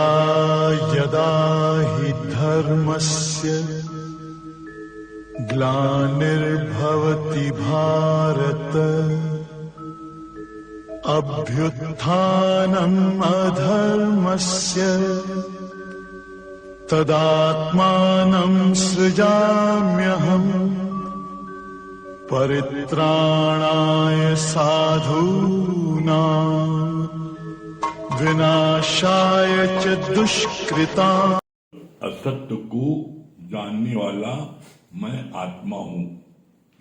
यदा यदा हि धर्मस्य ग्लानिर्भवति भारत अभ्युत्थानम् अधर्मस्य तदात्मानं सृजाम्यहम् परित्राणाय साधूनां विनाशाय च दुष्कृताम्। असत्य को जानने वाला मैं आत्मा हूं,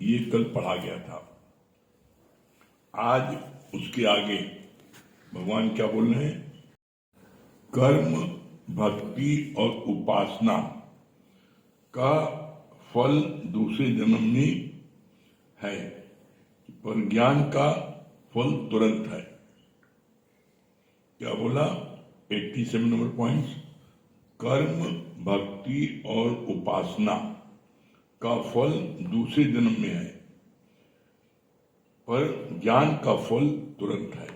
ये कल पढ़ा गया था। आज उसके आगे भगवान क्या बोल रहे हैं? कर्म, भक्ति और उपासना का फल दूसरे जन्म में है, पर ज्ञान का फल तुरंत है। क्या बोला? 87 नंबर पॉइंट्स। कर्म, भक्ति और उपासना का फल दूसरे जन्म में है, पर ज्ञान का फल तुरंत है।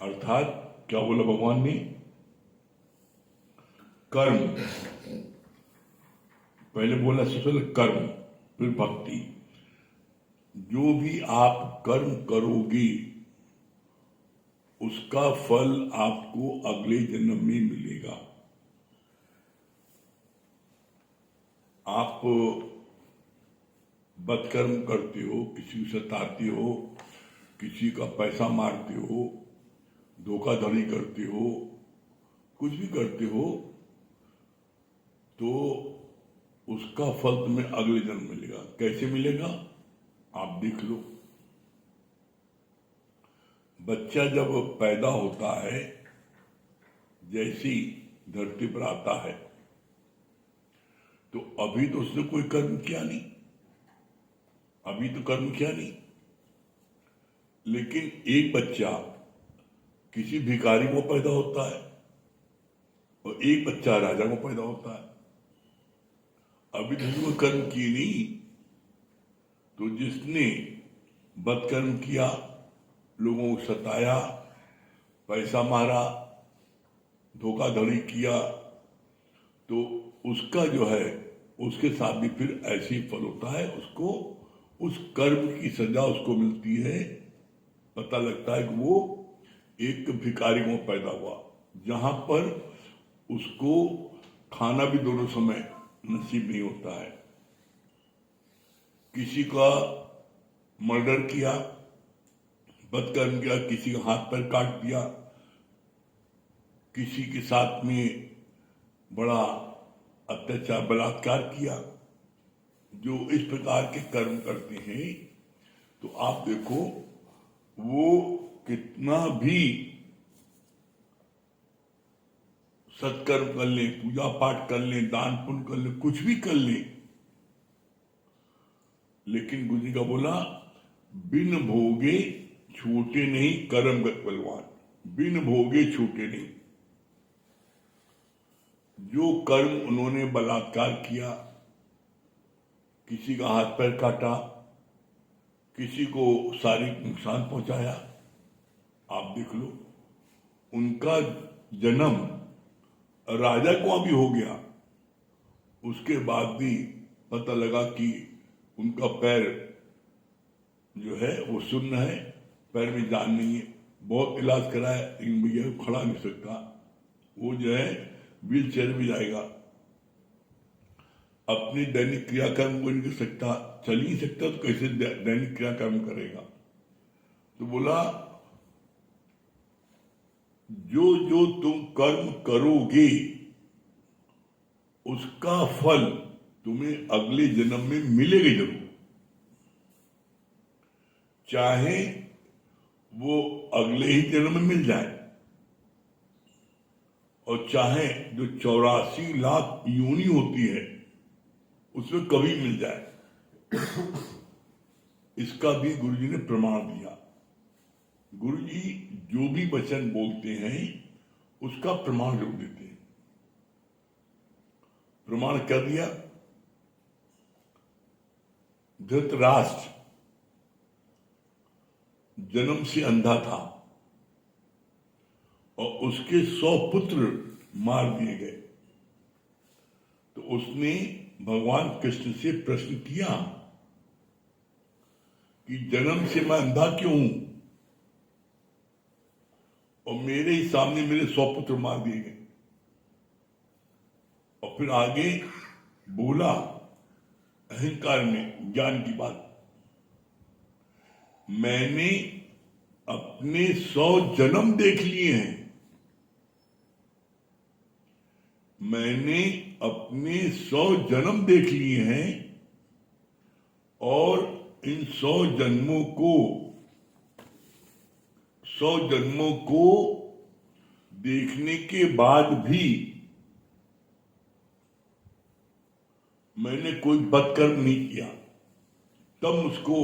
अर्थात क्या बोला भगवान ने? कर्म, पहले बोला सबसे पहले कर्म, फिर भक्ति। जो भी आप कर्म करोगे उसका फल आपको अगले जन्म में मिलेगा। आप बदकर्म करते हो, किसी को सताते हो, किसी का पैसा मारते हो, धोखाधड़ी करते हो, कुछ भी करते हो, तो उसका फल तुम्हें अगले जन्म मिलेगा। कैसे मिलेगा? आप देख लो। बच्चा जब पैदा होता है, जैसी धरती पर आता है, तो अभी तो उसने कोई कर्म किया नहीं, लेकिन एक बच्चा किसी भिखारी को पैदा होता है और एक बच्चा राजा को पैदा होता है। अभी तो उसने कोई कर्म किए नहीं, तो जिसने बदकर्म किया, लोगों को सताया, पैसा मारा, धोखाधड़ी किया, तो उसका जो है उसके साथ भी फिर ऐसे ही फल होता है। उसको उस कर्म की सजा उसको मिलती है। पता लगता है कि वो एक भिखारी में पैदा हुआ, जहां पर उसको खाना भी दोनों समय नसीब नहीं होता है। किसी का मर्डर किया, बदकर्म किया, किसी का हाथ पैर काट दिया, किसी के साथ में बड़ा अत्याचार, बलात्कार किया। जो इस प्रकार के कर्म करते हैं, तो आप देखो वो कितना भी सत्कर्म कर ले, पूजा पाठ कर ले, दान पुण्य कर ले, कुछ भी कर ले, लेकिन गुरु जी का बोला बिन भोगे छूटे नहीं कर्म बलवान। बिन भोगे छूटे नहीं। जो कर्म उन्होंने बलात्कार किया, किसी का हाथ पैर काटा, किसी को शारीरिक नुकसान पहुंचाया, आप देख लो। उनका जन्म राजा को अभी हो गया, उसके बाद भी पता लगा कि उनका पैर जो है वो शून्य है, पैर में जान नहीं है। बहुत इलाज कराया, लेकिन भैया खड़ा नहीं सकता, वो जो है व्हील चेयर में जाएगा। अपनी दैनिक क्रियाकर्म को नहीं कर सकता, चल ही सकता, तो कैसे दैनिक क्रियाकर्म करेगा? तो बोला जो जो तुम कर्म करोगे उसका फल तुम्हें अगले जन्म में मिलेगा जरूर। चाहे वो अगले ही जन्म में मिल जाए, और चाहे जो 84 लाख योनि होती है उसमें कभी मिल जाए। इसका भी गुरुजी ने प्रमाण दिया। गुरुजी जो भी वचन बोलते हैं उसका प्रमाण जरूर देते हैं। प्रमाण क्या दिया? धृतराष्ट्र जन्म से अंधा था और उसके 100 पुत्र मार दिए गए। तो उसने भगवान कृष्ण से प्रश्न किया कि जन्म से मैं अंधा क्यों हूं और मेरे ही सामने मेरे 100 पुत्र मार दिए गए। और फिर आगे बोला अहंकार में ज्ञान की बात, मैंने अपने 100 जन्म देख लिए हैं, मैंने अपने 100 जन्म देख लिए हैं और इन 100 जन्मों को देखने के बाद भी मैंने कोई बदकर्म नहीं किया, तब मुझको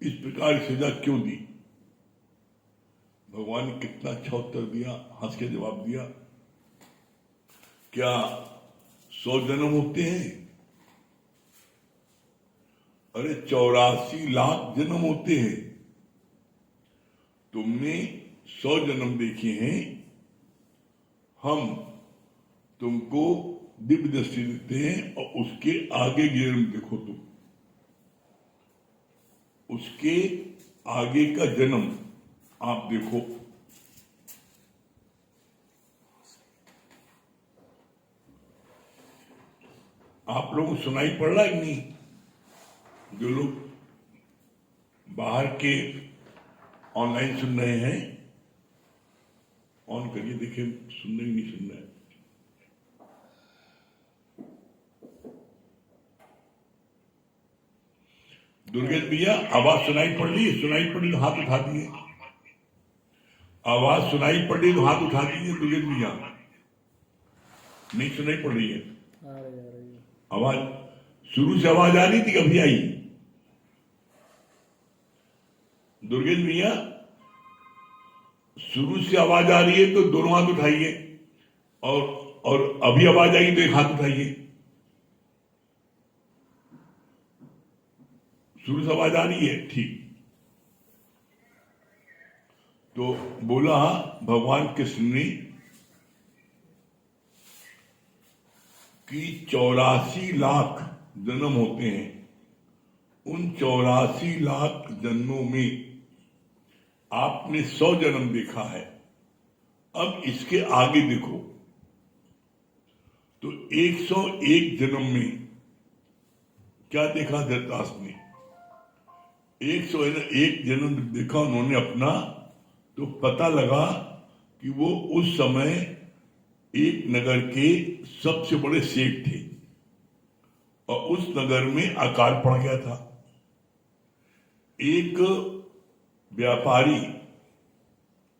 इस प्रकार सजा क्यों दी। भगवान ने कितना अच्छा उत्तर दिया, हंस के जवाब दिया, क्या 100 जन्म होते हैं? अरे 84 लाख जन्म होते हैं। तुमने 100 जन्म देखे हैं, हम तुमको दिव्य दृष्टि देते हैं और उसके आगे जन्म देखो, तुम उसके आगे का जन्म आप देखो। आप लोगों को सुनाई पड़ रहा है कि नहीं? जो लोग बाहर के ऑनलाइन सुन रहे हैं, ऑन करिए, देखिए सुन रहे नहीं सुन रहे। दुर्गेश भैया आवाज सुनाई पड़ रही है? सुनाई पड़ी तो हाथ उठा दिए। आवाज सुनाई पड़ रही तो हाथ उठा दीजिए दुर्गेश भैया। नहीं सुनाई पड़ रही है? आ रही है। आवाज शुरू से आवाज आ रही थी, कभी आई? दुर्गेश भैया शुरू से आवाज आ रही है तो दोनों हाथ उठाइए, और अभी आवाज आई तो एक हाथ उठाइए। शुरू से आवाज आ रही है? ठीक। तो बोला भगवान कृष्ण ने कि 84 लाख जन्म होते हैं, उन 84 लाख जन्मों में आपने 100 जन्म देखा है, अब इसके आगे देखो। तो 101 जन्म में क्या देखा धृतराष्ट्र ने? 101 जन्म देखा उन्होंने अपना, तो पता लगा कि वो उस समय एक नगर के सबसे बड़े सेठ थे और उस नगर में अकाल पड़ गया था। एक व्यापारी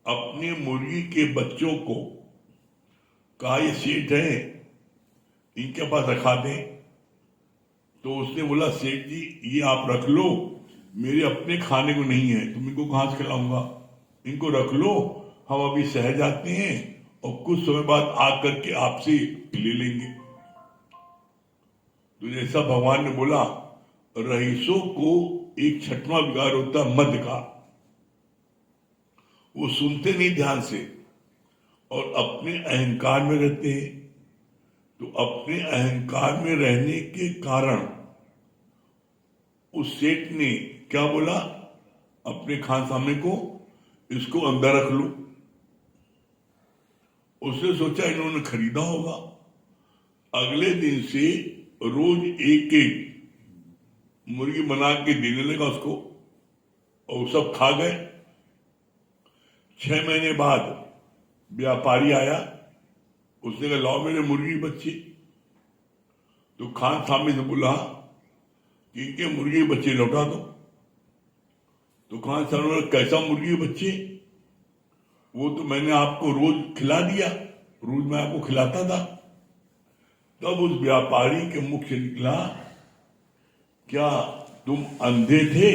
अपने मुर्गी के बच्चों को कहा, ये सेठ है, इनके पास रखा दें। तो उसने बोला, सेठ जी ये आप रख लो, मेरे अपने खाने को नहीं है, तुम इनको कहां से खिलाऊंगा, इनको रख लो, हम अभी शहर जाते हैं और कुछ समय बाद आकर के आपसे ले लेंगे। तो जैसा भगवान ने बोला, रईसों को एक छठवां विकार होता है मद का, वो सुनते नहीं ध्यान से और अपने अहंकार में रहते हैं। तो अपने अहंकार में रहने के कारण उस सेठ ने क्या बोला अपने खानसामे को, इसको अंदर रख लो। उसने सोचा इन्होंने खरीदा होगा। अगले दिन से रोज एक एक मुर्गी बना के देने लगा उसको और सब खा गए। 6 महीने बाद व्यापारी आया, उसने कहा लाओ मेरे मुर्गी बच्चे। तो खान सामने से बोला कि इनके मुर्गी बच्चे लौटा दो। तो खान साहब ने कैसा मुर्गी बच्चे? वो तो मैंने आपको रोज खिला दिया, रोज मैं आपको खिलाता था। तब उस व्यापारी के मुख से निकला, क्या तुम अंधे थे?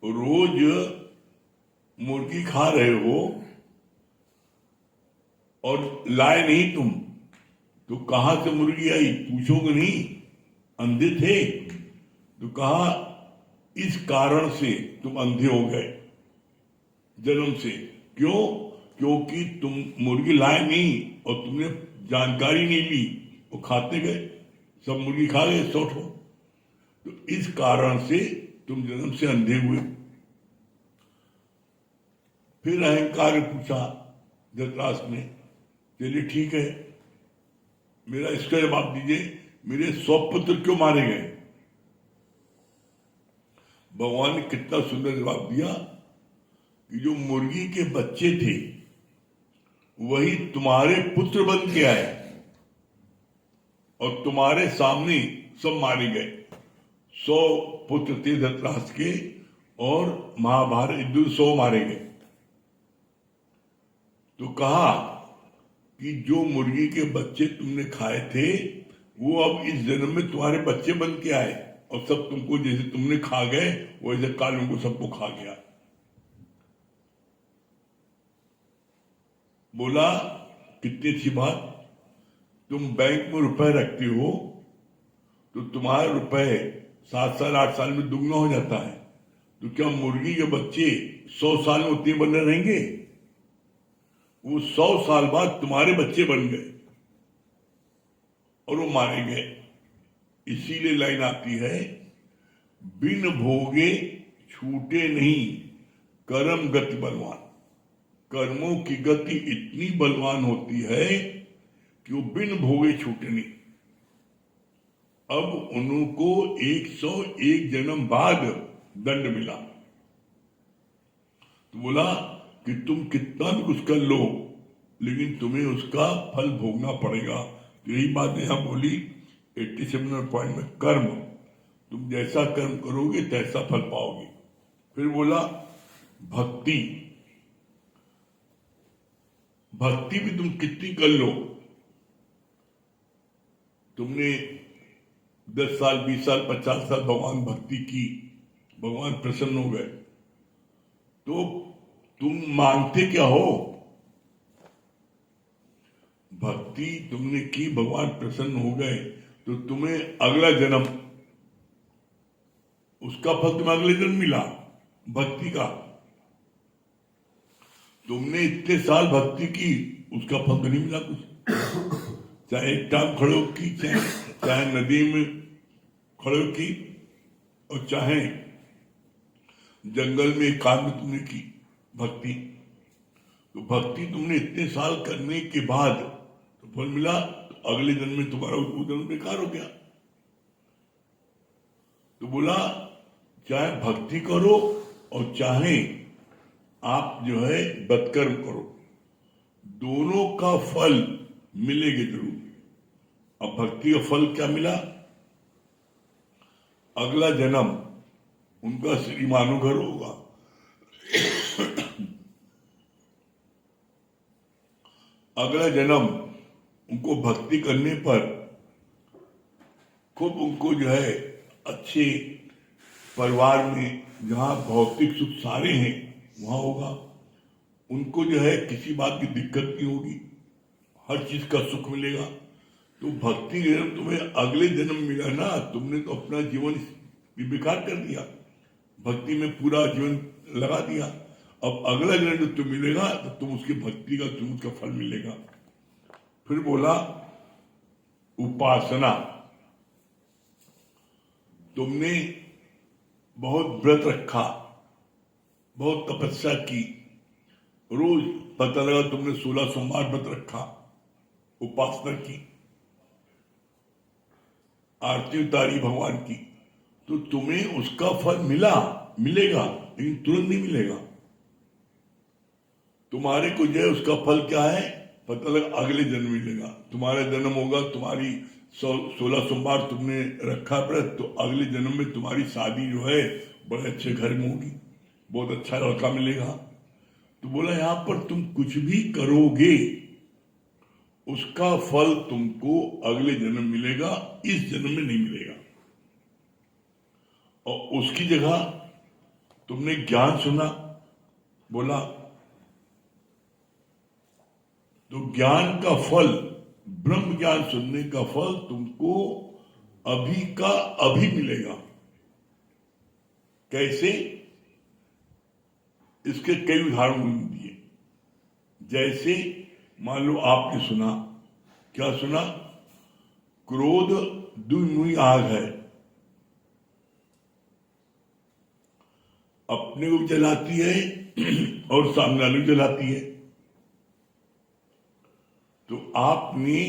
रोज मुर्गी खा रहे हो और लाए नहीं तुम, तो कहां से मुर्गी आई पूछोगे नहीं? अंधे थे? तो कहा इस कारण से तुम अंधे हो गए जन्म से, क्यों? क्योंकि तुम मुर्गी लाए नहीं और तुमने जानकारी नहीं ली, वो खाते गए, सब मुर्गी खा गए, शॉर्ट हो। तो इस कारण से तुम जन्म से अंधे हुए। फिर अहंकार ने पूछा धृतराष्ट्र ने, चलिए ठीक है, मेरा इसका जवाब दीजिए, मेरे 100 पुत्र क्यों मारे गए? भगवान ने कितना सुंदर जवाब दिया कि जो मुर्गी के बच्चे थे वही तुम्हारे पुत्र बन के आए और तुम्हारे सामने सब मारे गए। 100 पुत्र थे धृतराष्ट्र के और महाभारत युद्ध 100 मारे गए। तो कहा कि जो मुर्गी के बच्चे तुमने खाए थे वो अब इस जन्म में तुम्हारे बच्चे बन के आए और सब तुमको जैसे तुमने खा गए वैसे काल उनको सबको खा गया। बोला कितनी अच्छी बात, तुम बैंक में रुपए रखते हो तो तुम्हारे रुपए 7 साल 8 साल में दुगना हो जाता है। तो क्या मुर्गी के बच्चे 100 साल में उतने बने रहेंगे? वो 100 साल बाद तुम्हारे बच्चे बन गए और वो मारे गए। इसीलिए लाइन आती है, बिन भोगे छूटे नहीं कर्म गति बलवान। कर्मों की गति इतनी बलवान होती है कि वो बिन भोगे छूटे नहीं। अब उनको 101 जन्म बाद दंड मिला। तो बोला कि तुम कितना भी कुछ कर लो लेकिन तुम्हें उसका फल भोगना पड़ेगा। तो यही बात यहां बोली 87 पॉइंट में, कर्म, तुम जैसा कर्म करोगे तैसा फल पाओगे। फिर बोला भक्ति, भक्ति भी तुम कितनी कर लो, तुमने 10 साल 20 साल 50 साल भगवान भक्ति की, भगवान प्रसन्न हो गए, तो तुम मांगते क्या हो? भक्ति तुमने की, भगवान प्रसन्न हो गए, तो तुम्हें अगला जन्म, उसका फल तुम्हें अगले जन्म मिला भक्ति का। तुमने इतने साल भक्ति की, उसका फल तो नहीं मिला कुछ। चाहे एक टांग खड़े की, चाहे नदी में खड़े की, और चाहे जंगल में एकांत तुमने की भक्ति। तो भक्ति तुमने इतने साल करने के बाद तो फल मिला, तो अगले जन्म में तुम्हारा वो जन्म बेकार हो गया। तो बोला चाहे भक्ति करो और चाहे आप जो है बदकर्म करो, दोनों का फल मिलेगा जरूर। अब भक्ति का फल क्या मिला? अगला जन्म उनका श्रीमानु घर होगा। अगला जन्म उनको भक्ति करने पर खूब उनको जो है अच्छे परिवार में, जहां भौतिक सुख सारे हैं वहां होगा। उनको जो है किसी बात की दिक्कत नहीं होगी, हर चीज का सुख मिलेगा। तो भक्ति जन्म तुम्हें अगले जन्म मिला ना, तुमने तो अपना जीवन बेकार कर दिया, भक्ति में पूरा जीवन लगा दिया। अब अगला जन्म जो तुम्हें मिलेगा तो तुम उसकी भक्ति का, तुम उसका फल मिलेगा। फिर बोला उपासना, तुमने बहुत व्रत रखा, बहुत तपस्या की, रोज पता लगा तुमने 16 सोमवार व्रत रखा, उपासना की, आरती उतारी भगवान की, तो तुम्हें उसका फल मिलेगा, लेकिन तुरंत नहीं मिलेगा। तुम्हारे को जो है उसका फल क्या है पता लगा अगले जन्म मिलेगा। तुम्हारा जन्म होगा, तुम्हारी 16 सोमवार तुमने रखा व्रत, तो अगले जन्म में तुम्हारी शादी जो है बड़े अच्छे घर में होगी, बहुत अच्छा लड़का मिलेगा। तो बोला यहां पर तुम कुछ भी करोगे उसका फल तुमको अगले जन्म मिलेगा, इस जन्म में नहीं मिलेगा। और उसकी जगह तुमने ज्ञान सुना, बोला तो ज्ञान का फल, ब्रह्म ज्ञान सुनने का फल तुमको अभी का अभी मिलेगा। कैसे? इसके कई उदाहरण दिए। जैसे मान लो आपने सुना, क्या सुना? क्रोध दुमुई आग है, अपने को जलाती है और सामने वाले को जलाती है। तो आपने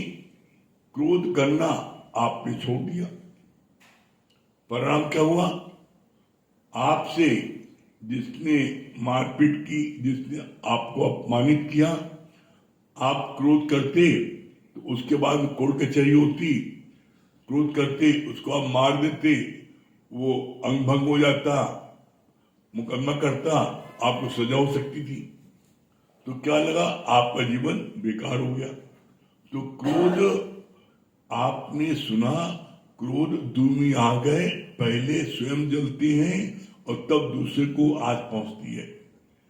क्रोध करना आपने छोड़ दिया, परिणाम क्या हुआ? आपसे जिसने मारपीट की, जिसने आपको अपमानित किया, आप क्रोध करते तो उसके बाद कोर्ट कचहरी होती, क्रोध करते उसको आप मार देते, वो अंग भंग हो जाता, मुकदमा करता, आपको सजा हो सकती थी। तो क्या लगा? आपका जीवन बेकार हो गया। तो क्रोध आपने सुना, क्रोध धूमि आ गए, पहले स्वयं जलती हैं और तब दूसरे को आग पहुंचती है।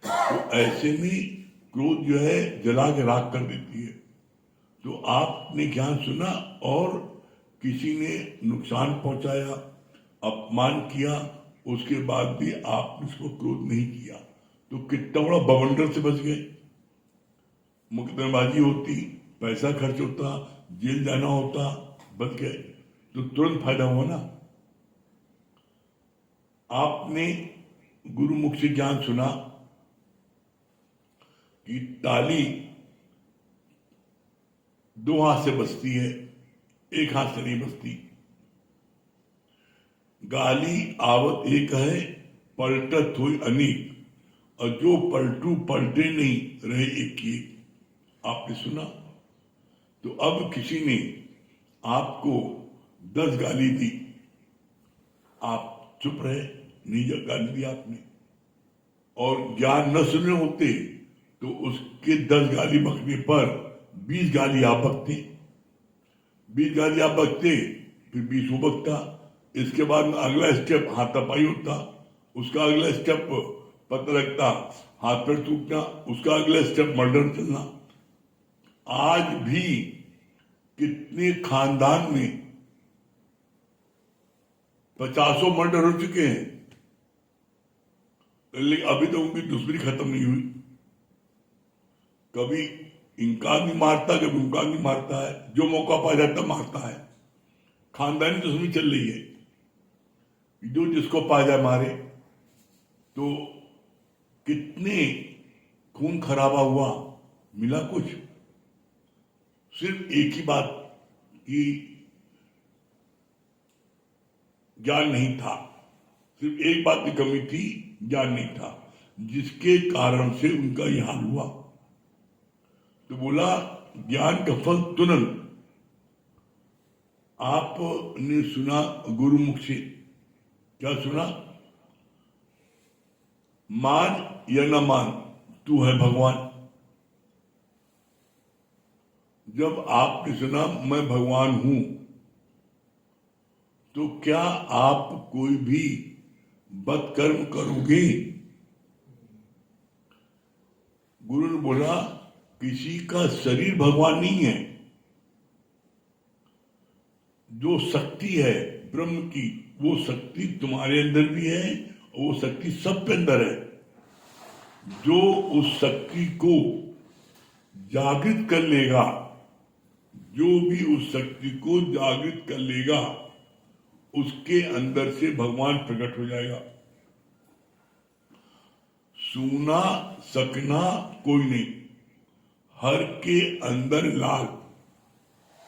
तो ऐसे में क्रोध जो है जला के राख कर देती है। तो आपने ज्ञान सुना और किसी ने नुकसान पहुंचाया, अपमान किया, उसके बाद भी आपने उसको क्रोध नहीं किया, तो कितना बड़ा बवंडर से बच गए। मुकदमेबाजी होती, पैसा खर्च होता, जेल जाना होता, बच गए, तो तुरंत फायदा हुआ ना। आपने गुरुमुख से ज्ञान सुना कि ताली दो हाथ से बजती है, एक हाथ से नहीं बजती। गाली आवत एक है, पलटत हुई अनेक, और जो पलटू पलटे नहीं रहे एक ही। आपने सुना? तो अब किसी ने आपको 10 गाली दी, आप चुप रहे, नहीं गाली दी आपने, और ज्ञान न सुने होते तो उसके 10 गाली बकने पर 20 गाली आप बकते, 20 गाली आप बकते, फिर 20 वो बकता। इसके बाद अगला स्टेप हाथापाई होता, उसका अगला स्टेप पता लगता हाथ पैर टूटना, उसका अगला स्टेप मर्डर चलना। आज भी कितने खानदान में 50 मर्डर हो चुके हैं, लेकिन अभी तो उनकी दुश्मनी खत्म नहीं हुई। कभी इनका आदमी मारता, कभी उनका आदमी मारता है, जो मौका पा जाता मारता है। खानदानी दुश्मनी चल रही है, जो जिसको पा जाए मारे। तो कितने खून खराबा हुआ, मिला कुछ? सिर्फ एक ही बात की ज्ञान नहीं था, सिर्फ एक बात की कमी थी, ज्ञान नहीं था, जिसके कारण से उनका यह हाल हुआ। तो बोला ज्ञान का फल तुरंत। आपने सुना गुरुमुख से, क्या सुना? मान या न मान, तू है भगवान। जब आपने सुना मैं भगवान हूं, तो क्या आप कोई भी बदकर्म करोगे? गुरु ने बोला किसी का शरीर भगवान नहीं है, जो शक्ति है ब्रह्म की, वो शक्ति तुम्हारे अंदर भी है, और वो शक्ति सबके अंदर है। जो उस शक्ति को जागृत कर लेगा, जो भी उस शक्ति को जागृत कर लेगा, उसके अंदर से भगवान प्रकट हो जाएगा। सूना सकना कोई नहीं, हर के अंदर लाल,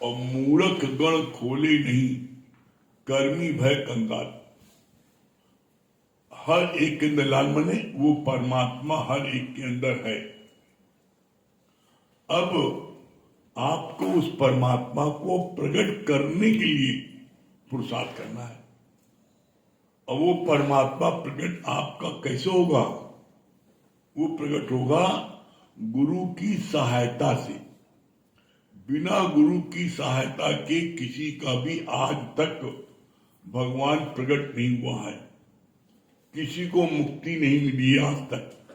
और मूर्ख गण खोले नहीं, कर्मी भय कंगाल। हर एक के अंदर लाल मने वो परमात्मा हर एक के अंदर है। अब आपको उस परमात्मा को प्रकट करने के लिए पुरुषार्थ करना है। और वो परमात्मा प्रकट आपका कैसे होगा? वो प्रकट होगा गुरु की सहायता से। बिना गुरु की सहायता के किसी का भी आज तक भगवान प्रकट नहीं हुआ है, किसी को मुक्ति नहीं मिली है आज तक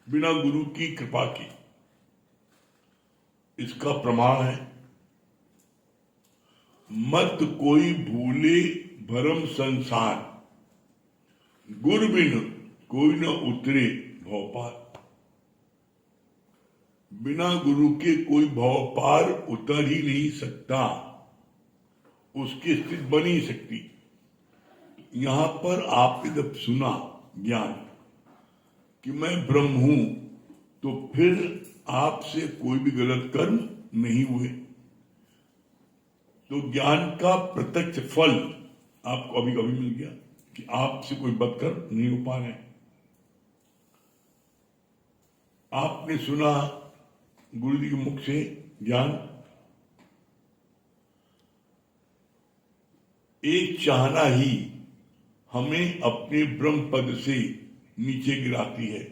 बिना गुरु की कृपा की। इसका प्रमाण है मत कोई भूले भरम संसार, गुरु बिन कोई न उतरे भोपाल। बिना गुरु के कोई भव पार उतर ही नहीं सकता, उसकी स्थिति बन ही सकती। यहां पर आपने जब सुना ज्ञान कि मैं ब्रह्म हूं, तो फिर आपसे कोई भी गलत कर्म नहीं हुए, तो ज्ञान का प्रत्यक्ष फल आपको अभी कभी मिल गया कि आपसे कोई बदकर्म नहीं हो पा रहे। आपने सुना गुरु जी के मुख से ज्ञान, एक चाहना ही हमें अपने ब्रह्म पद से नीचे गिराती है।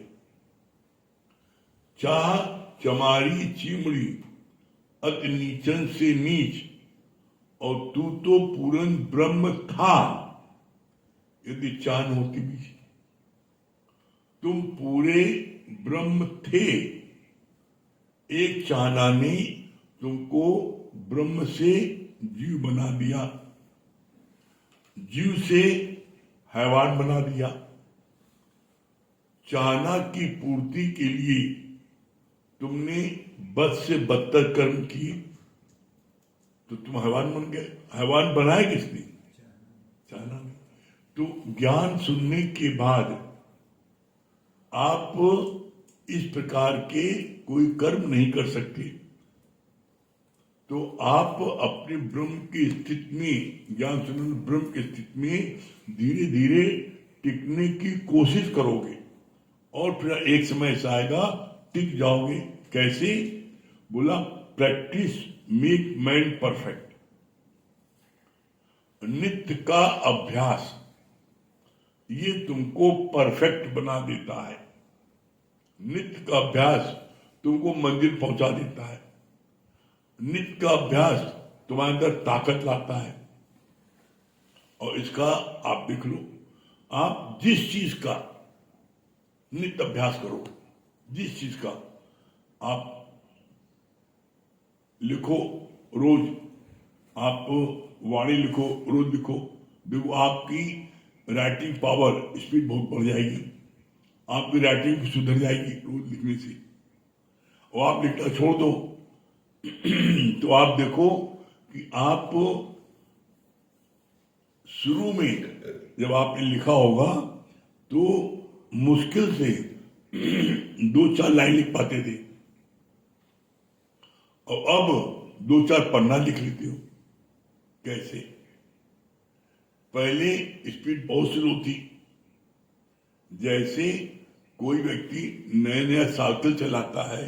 चाह चमारी चिमड़ी अति नीचन से नीच, और तू तो पूरन ब्रह्म था, यदि चाह होती भी, तुम पूरे ब्रह्म थे। एक चाहना ने तुमको ब्रह्म से जीव बना दिया, जीव से हैवान बना दिया। चाहना की पूर्ति के लिए तुमने बद से बदतर कर्म किए, तो तुम हैवान बन गए। हैवान बनाए किसने? चाहना नहीं। तो ज्ञान सुनने के बाद आप इस प्रकार के कोई कर्म नहीं कर सकते, तो आप अपने ब्रह्म की स्थिति में, ज्ञान सुनने ब्रह्म की स्थिति में धीरे धीरे टिकने की कोशिश करोगे, और फिर एक समय ऐसा आएगा टिक जाओगे। कैसे? बोला प्रैक्टिस मेक मैन परफेक्ट। नित्य का अभ्यास ये तुमको परफेक्ट बना देता है। नित्य का अभ्यास तुमको मंजिल पहुंचा देता है। नित्य का अभ्यास तुम्हारे अंदर ताकत लाता है। और इसका आप देख लो, आप जिस चीज का नित्य अभ्यास करो, जिस चीज का आप लिखो रोज, आप वाणी लिखो रोज, लिखो, देखो आपकी राइटिंग पावर स्पीड बहुत बढ़ जाएगी, आपकी राइटिंग सुधर जाएगी रोज लिखने से। और आप लिखना छोड़ दो तो आप देखो कि आप शुरू में जब आपने लिखा होगा तो मुश्किल से 2-4 लाइन लिख पाते थे, और अब 2-4 पन्ना लिख लेते हो। कैसे? पहले स्पीड बहुत स्लो थी। जैसे कोई व्यक्ति नया नया साइकिल चलाता है,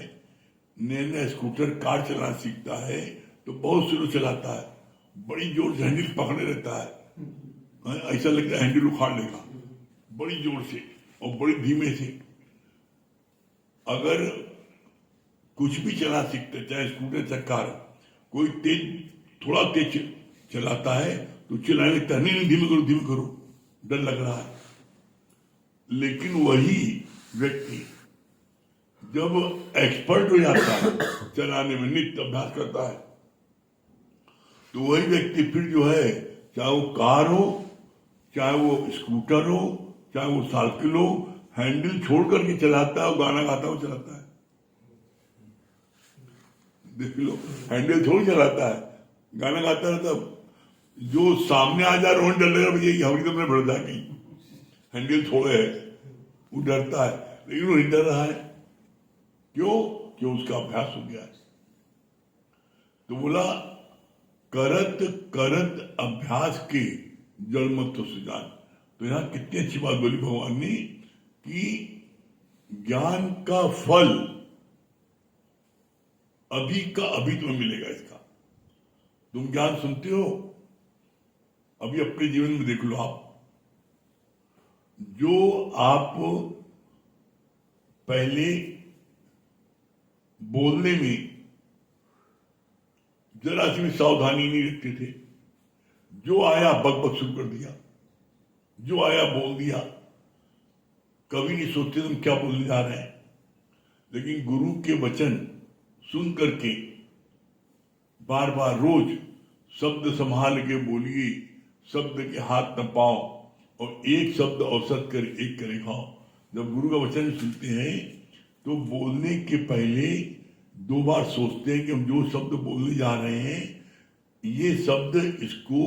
नया नया स्कूटर कार चलाना सीखता है, तो बहुत स्लो चलाता है, बड़ी जोर से हैंडल पकड़े रहता है, ऐसा लगता है हैंडल उखाड़ लेगा, बड़ी जोर से और बड़ी धीमे से। अगर कुछ भी चला सीखते, चाहे स्कूटर चाहे कार, कोई थोड़ा तेज चलाता है तो चिल्लाने लगता है, नहीं धीमे करो धीमे करो, डर लग रहा है। लेकिन वही व्यक्ति जब एक्सपर्ट हो जाता है चलाने में, नित्य अभ्यास करता है, तो वही व्यक्ति फिर जो है, चाहे वो कार हो, चाहे वो स्कूटर हो, चाहे वो साइकिल हो, हैंडल छोड़ करके चलाता है और गाना गाता हुआ चलाता है। देख लो, हैंडल छोड़ चलाता है, गाना गाता रहता। जो सामने आ जा रोने डर लगा, भैया हमारी तो मैंने भड़ जा गई, हैंडल छोड़े है, वो डरता है, लेकिन वो नहीं डर रहा है। क्यों? क्यों? उसका अभ्यास हो गया है। तो बोला करत करत अभ्यास के जड़ मत तो सुजान। तो यहां कितनी अच्छी बात बोली भगवान ने कि ज्ञान का फल अभी का अभी तुम्हें मिलेगा। इसका तुम ज्ञान सुनते हो, अभी अपने जीवन में देख लो, आप जो आप पहले बोलने में जरा सी भी सावधानी नहीं रखते थे, जो आया बक बक शुरू कर दिया, जो आया बोल दिया, कभी नहीं सोचते तुम क्या बोलने जा रहे हैं। लेकिन गुरु के वचन सुन करके बार बार रोज शब्द संभाल के बोलिए, शब्द के हाथ न पाओ, और एक शब्द औसत कर एक करे खाओ। जब गुरु का वचन सुनते हैं तो बोलने के पहले दो बार सोचते हैं कि हम जो शब्द बोलने जा रहे हैं ये शब्द इसको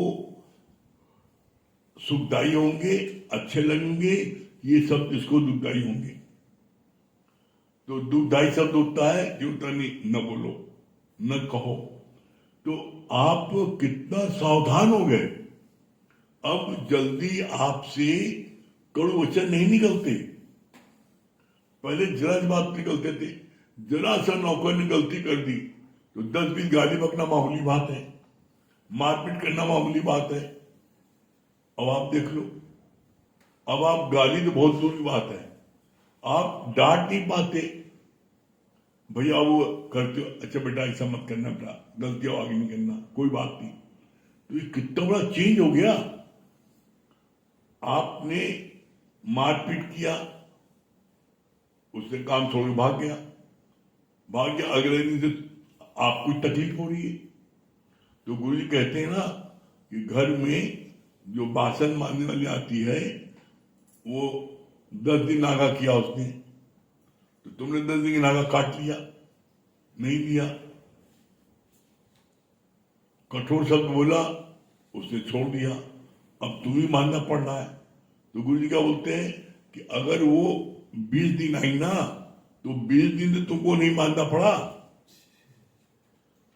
सुखदायी होंगे, अच्छे लगेंगे, ये शब्द इसको दुखदायी होंगे। तो दुखदायी शब्द होता है कि होता नहीं, न बोलो, न कहो। तो आप कितना सावधान हो गए, अब जल्दी आपसे कड़ू वचन नहीं निकलते। पहले जरा सी बात निकलते थे, जरा सा नौकर ने गलती कर दी तो 10-20 गाली बकना मामूली बात है, मारपीट करना मामूली बात है। अब आप देख लो, अब आप गाली तो बहुत दूर की बात है, आप डांट नहीं पाते। भैया वो करते हो, अच्छा बेटा ऐसा मत करना, बेटा गलती हो आगे नहीं करना, कोई बात नहीं। तो ये कितना बड़ा चेंज हो गया। आपने मारपीट किया, उसने काम छोड़ के भाग गया, अगले दिन से आपको तकलीफ हो रही है। तो गुरु जी कहते हैं ना कि घर में जो बासन मारने वाली आती है वो 10 दिन नागा किया उसने, तो तुमने 10 दिन की नागा काट लिया, नहीं लिया, कठोर शब्द बोला, उसने छोड़ दिया, अब तुम्हें मानना पड़ रहा है। तो गुरु जी क्या बोलते हैं कि अगर वो 20 दिन आई ना तो 20 दिन से तुमको नहीं मानना पड़ा,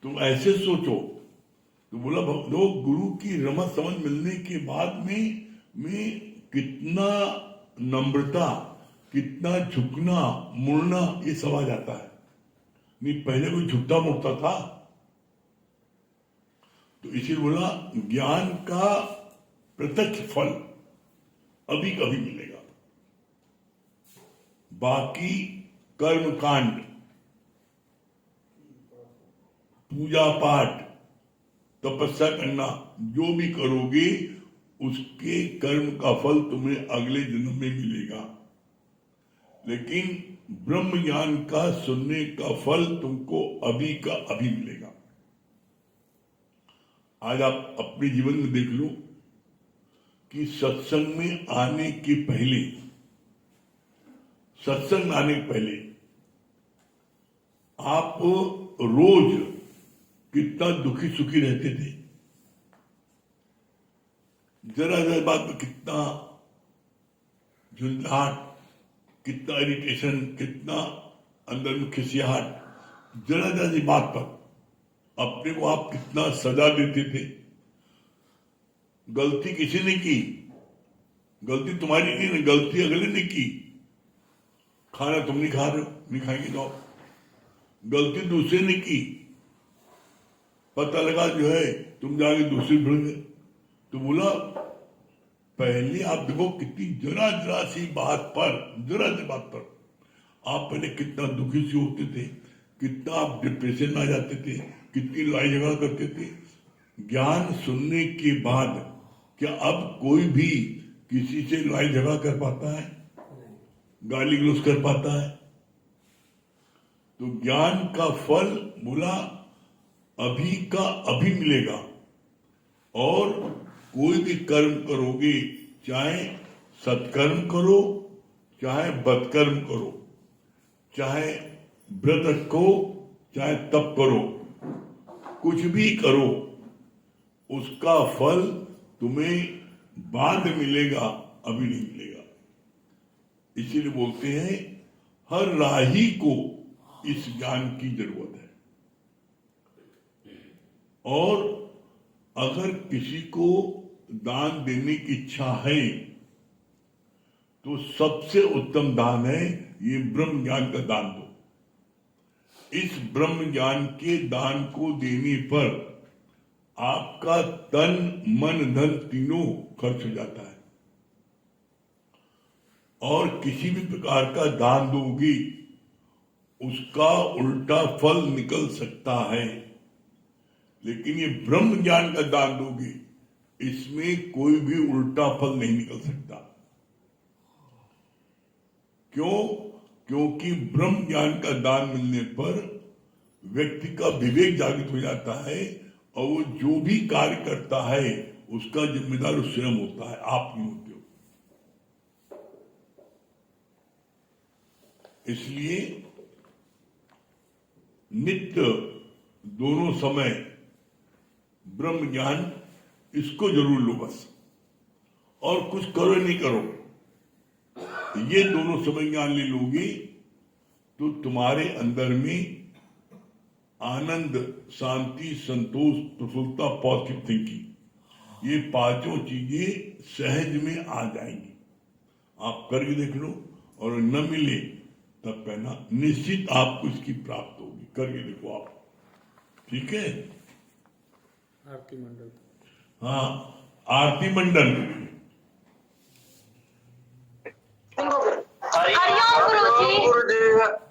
तुम ऐसे सोचो। तो बोला दो गुरु की रमत समझ मिलने के बाद में कितना नम्रता, कितना झुकना मुड़ना ये सब आ जाता है। नहीं पहले कोई झुकता मुड़ता था। तो इसीलिए बोला ज्ञान का प्रत्यक्ष फल अभी कभी मिलेगा, बाकी कर्म कांड, पूजा पाठ, तपस्या करना, जो भी करोगे उसके कर्म का फल तुम्हें अगले जन्म में मिलेगा। लेकिन ब्रह्म ज्ञान का सुनने का फल तुमको अभी का अभी मिलेगा। आज आप अपने जीवन में देख लो कि सत्संग में आने के पहले, सत्संग में आने के पहले आप रोज कितना दुखी सुखी रहते थे, जरा जरा बात में कितना झुंझलाहट, कितना इरिटेशन, कितना अंदर में खिसियाहट, जरा जरा सी बात पर अपने को आप कितना सजा देते थे। गलती किसी ने की, गलती तुम्हारी नहीं, गलती अगले ने की। खाना तुम नहीं खा रहे हो, नहीं खाएंगे तो गलती दूसरे ने की, पता लगा जो है तुम जाके दूसरे भिड़ गए। तो बोला पहले आप देखो कितनी जरा जरा सी बात पर, जरा सी बात पर आप पहले कितना दुखी से होते थे, कितना आप डिप्रेशन में आ जाते थे, कितनी लड़ाई झगड़ा करते थे। ज्ञान सुनने के बाद क्या अब कोई भी किसी से लड़ाई झगड़ा कर पाता है, गाली गलौज कर पाता है? तो ज्ञान का फल बोला अभी का अभी मिलेगा। और कोई भी कर्म करोगे, चाहे सत्कर्म करो, चाहे बदकर्म करो, चाहे व्रत रखो, चाहे तप करो, कुछ भी करो, उसका फल तुम्हें बाद मिलेगा, अभी नहीं मिलेगा। इसीलिए बोलते हैं हर राही को इस ज्ञान की जरूरत है। और अगर किसी को दान देने की इच्छा है तो सबसे उत्तम दान है ये ब्रह्म ज्ञान का दान दो। इस ब्रह्म ज्ञान के दान को देने पर आपका तन मन धन तीनों खर्च हो जाता है। और किसी भी प्रकार का दान दोगे उसका उल्टा फल निकल सकता है। लेकिन ये ब्रह्म ज्ञान का दान दोगे, इसमें कोई भी उल्टा फल नहीं निकल सकता। क्यों? क्योंकि ब्रह्म ज्ञान का दान मिलने पर व्यक्ति का विवेक जागृत हो जाता है और वो जो भी कार्य करता है उसका जिम्मेदार स्वयं होता है, आप नहीं होते हो। इसलिए नित्य दोनों समय ब्रह्म ज्ञान इसको जरूर लो बस, और कुछ करो नहीं करो, ये दोनों समय ज्ञान ले लोगी तो तुम्हारे अंदर में आनंद, शांति, संतोष, प्रफुल्लता, पॉजिटिव थिंकिंग, ये पांचों चीजें सहज में आ जाएंगी। आप करके देख लो, और न मिले तब कहना, निश्चित आपको इसकी प्राप्त होगी। करके देखो आप, ठीक है। आरती मंडल। हाँ, आरती मंडल। हरिओम गुरुजी।